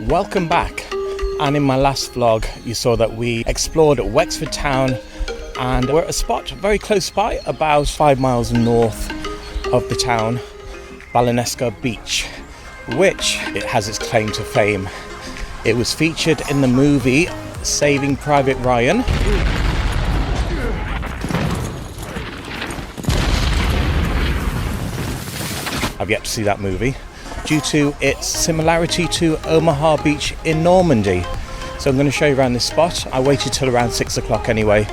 Welcome back. And in my last vlog you saw that we explored Wexford town, and we're at a spot very close by, about 5 miles north of the town, Balanesca Beach, which it has its claim to fame. It was featured in the movie Saving Private Ryan. I've yet to see that movie, due to its similarity to Omaha Beach in Normandy. So I'm going to show you around this spot. I waited till around 6 o'clock anyway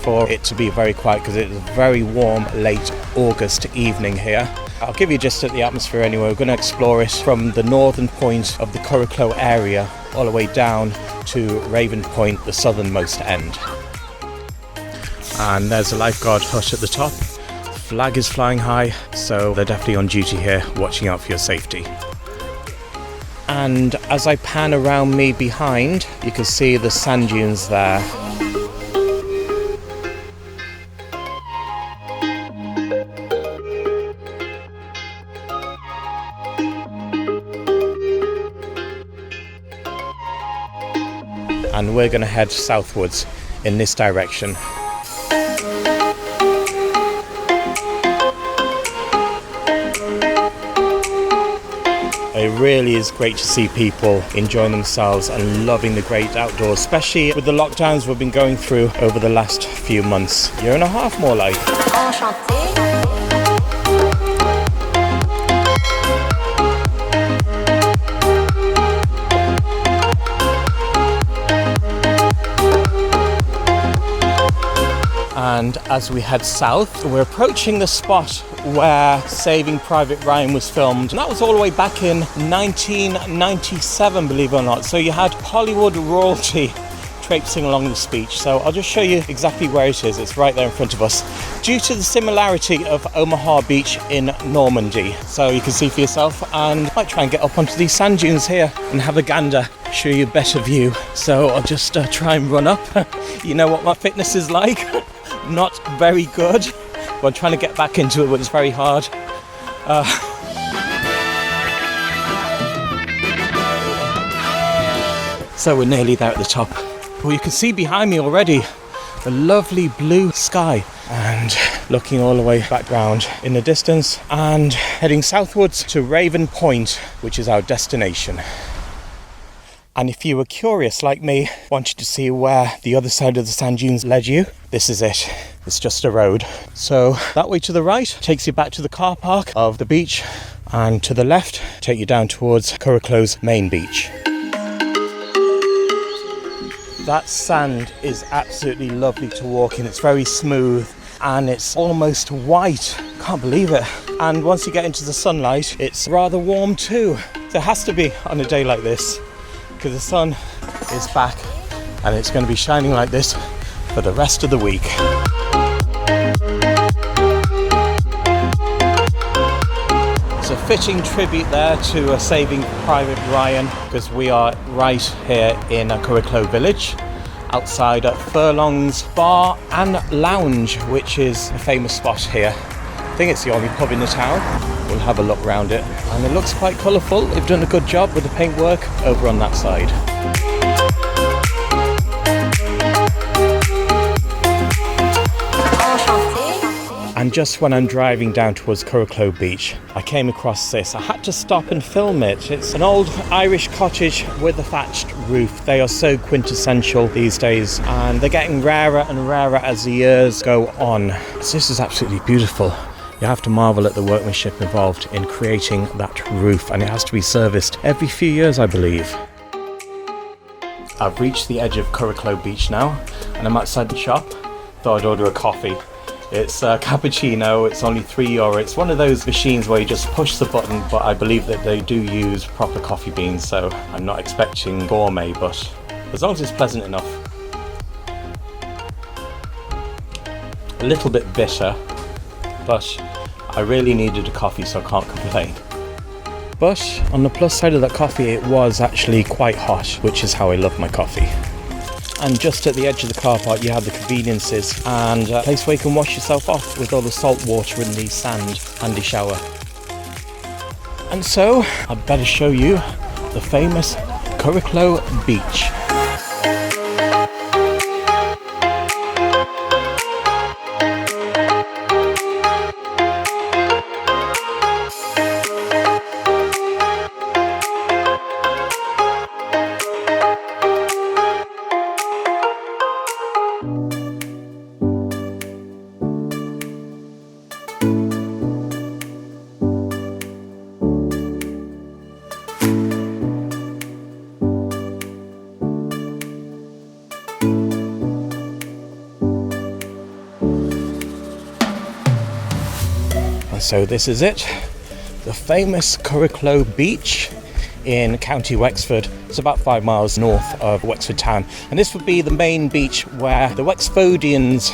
for it to be very quiet, because it was a very warm late August evening here. I'll give you just at the atmosphere anyway. We're going to explore it from the northern point of the Curracloe area all the way down to Raven Point, the southernmost end. And there's a lifeguard hut at the top. Flag is flying high, so they're definitely on duty here, watching out for your safety. And as I pan around me behind, you can see the sand dunes there. And we're going to head southwards in this direction. It really is great to see people enjoying themselves and loving the great outdoors, especially with the lockdowns we've been going through over the last few months. Year and a half more like. Enchanté. And as we head south, we're approaching the spot where Saving Private Ryan was filmed. And that was all the way back in 1997, believe it or not. So you had Hollywood royalty traipsing along this beach. So I'll just show you exactly where it is. It's right there in front of us, due to the similarity of Omaha Beach in Normandy. So you can see for yourself, and I might try and get up onto these sand dunes here and have a gander, show you a better view. So I'll just try and run up. You know what my fitness is like. Not very good, but I'm trying to get back into it, but it's very hard. So we're nearly there at the top. Well, you can see behind me already the lovely blue sky, and looking all the way back round in the distance and heading southwards to Raven Point, which is our destination. And if you were curious like me, wanted to see where the other side of the sand dunes led you, this is it. It's just a road. So that way to the right takes you back to the car park of the beach, and to the left take you down towards Curracloe's main beach. That sand is absolutely lovely to walk in. It's very smooth and it's almost white. Can't believe it. And once you get into the sunlight, it's rather warm too. There has to be on a day like this, because the sun is back and it's going to be shining like this for the rest of the week. It's a fitting tribute there to Saving Private Ryan, because we are right here in Curracloe village, outside at Furlong's Bar and Lounge, which is a famous spot here. I think it's the only pub in the town. We'll have a look around it, and it looks quite colourful. They've done a good job with the paintwork over on that side. And just when I'm driving down towards Curracloe Beach, I came across this. I had to stop and film it. It's an old Irish cottage with a thatched roof. They are so quintessential these days, and they're getting rarer and rarer as the years go on. So this is absolutely beautiful. You have to marvel at the workmanship involved in creating that roof, and it has to be serviced every few years, I believe. I've reached the edge of Curracloe Beach now, and I'm outside the shop. Thought I'd order a coffee. It's a cappuccino. It's only €3. It's one of those machines where you just push the button, but I believe that they do use proper coffee beans, so I'm not expecting gourmet, but as long as it's pleasant enough. A little bit bitter, but I really needed a coffee, so I can't complain. But on the plus side of that coffee, it was actually quite hot, which is how I love my coffee. And just at the edge of the car park you have the conveniences and a place where you can wash yourself off with all the salt water and the sand. Handy shower. And so I'd better show you the famous Curracloe Beach. So this is it, the famous Curracloe Beach in County Wexford. It's about 5 miles north of Wexford town, and this would be the main beach where the Wexfordians,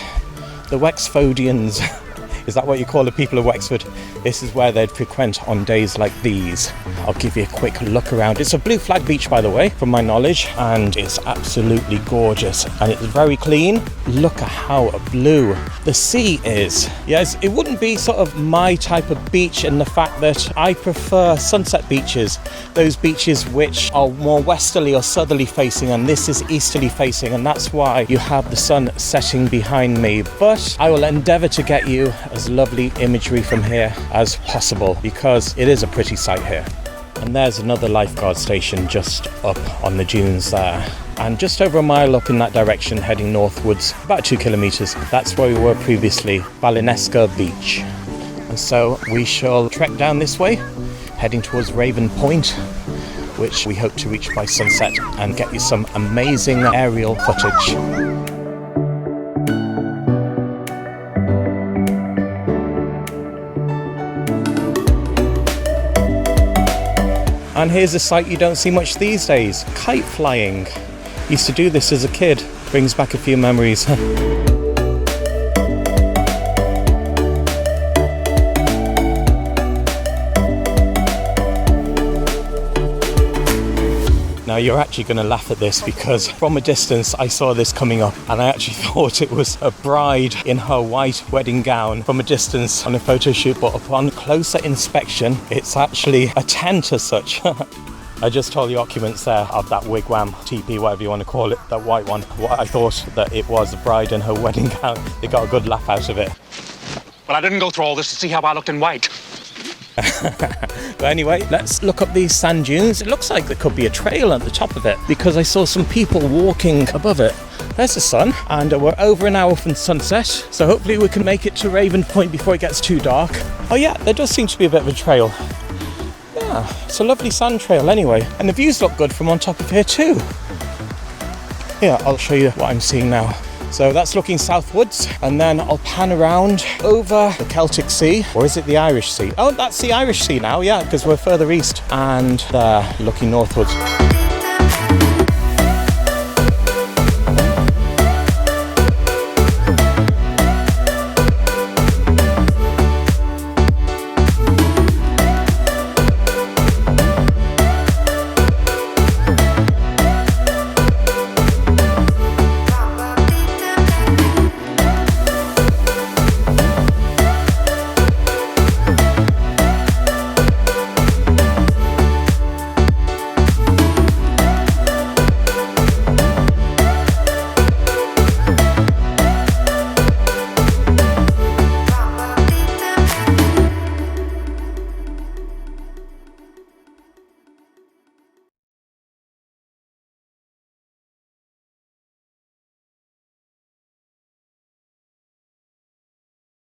is that what you call the people of Wexford? This is where they'd frequent on days like these. I'll give you a quick look around. It's a blue flag beach, by the way, from my knowledge, and it's absolutely gorgeous, and it's very clean. Look at how blue the sea is. Yes, it wouldn't be sort of my type of beach in the fact that I prefer sunset beaches, those beaches which are more westerly or southerly facing, and this is easterly facing, and that's why you have the sun setting behind me. But I will endeavour to get you as lovely imagery from here as possible, because it is a pretty sight here. And there's another lifeguard station just up on the dunes there, and just over a mile up in that direction heading northwards, about 2 kilometres, that's where we were previously, Balanesca Beach. And so we shall trek down this way, heading towards Raven Point, which we hope to reach by sunset and get you some amazing aerial footage. And here's a sight you don't see much these days, kite flying. Used to do this as a kid, brings back a few memories. Now you're actually going to laugh at this, because from a distance I saw this coming up and I actually thought it was a bride in her white wedding gown from a distance on a photo shoot, but upon closer inspection it's actually a tent as such. I just told the occupants there of that wigwam, teepee, whatever you want to call it, that white one, what I thought that it was a bride in her wedding gown. They got a good laugh out of it. Well, I didn't go through all this to see how I looked in white. But anyway, let's look up these sand dunes. It looks like there could be a trail at the top of it, because I saw some people walking above it. There's the sun, and we're over an hour from sunset, so hopefully we can make it to Raven Point before it gets too dark. Oh yeah, there does seem to be a bit of a trail. Yeah, it's a lovely sand trail anyway, and the views look good from on top of here too. Here, I'll show you what I'm seeing now. So that's looking southwards, and then I'll pan around over the Celtic Sea, or is it the Irish Sea? Oh, that's the Irish Sea now, yeah, because we're further east, and there, looking northwards.